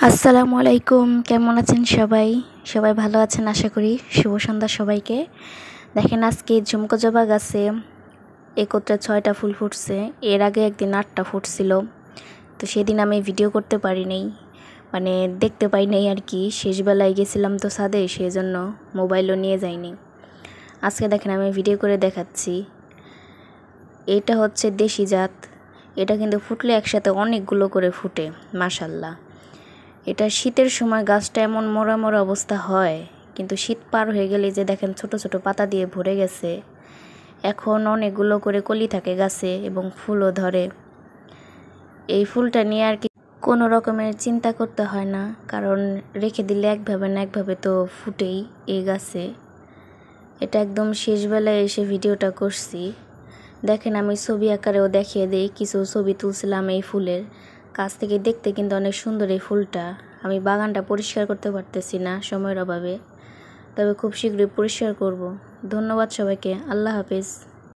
আসসালামু আলাইকুম, কেমন আছেন সবাই? সবাই ভালো আছেন আশা করি। শুভ সন্ধ্যা সবাইকে। দেখেন আজকে ঝুমকো জবা গাছে একত্রে 6টা ফুল ফুটছে। এর আগে একদিন 8টা ফুটছিল। তো সেদিন আমি ভিডিও করতে পারি নাই, মানে দেখতে পাই নাই আর কি। শেষবেলায় গেছিলাম তো ছাদে, সেই জন্য মোবাইলও নিয়ে যাইনি। আজকে দেখেন আমি ভিডিও করে দেখাচ্ছি। এটা হচ্ছে দেশি জাত। এটা কিন্তু ফুটলে একসাথে অনেকগুলো করে ফুটে, মাশাল্লাহ। এটা শীতের সময় গাছটা এমন মরা মরা অবস্থা হয়, কিন্তু শীত পার হয়ে গেলে যে দেখেন ছোট ছোট পাতা দিয়ে ভরে গেছে। এখন অনেকগুলো করে কলি থাকে গাছে এবং ফুলও ধরে। এই ফুলটা নিয়ে আর কি কোনো রকমের চিন্তা করতে হয় না, কারণ রেখে দিলে একভাবে না একভাবে তো ফুটেই এই গাছে। এটা একদম শেষবেলায় এসে ভিডিওটা করছি। দেখেন আমি ছবি আকারেও দেখিয়ে দিই, কিছু ছবি তুলছিলাম এই ফুলের কাছ থেকে। দেখতে কিন্তু অনেক সুন্দর এই ফুলটা। আমি বাগানটা পরিষ্কার করতে পারতেছি না সময়ের অভাবে, তবে খুব শীঘ্রই পরিষ্কার করব। ধন্যবাদ সবাইকে। আল্লাহ হাফেজ।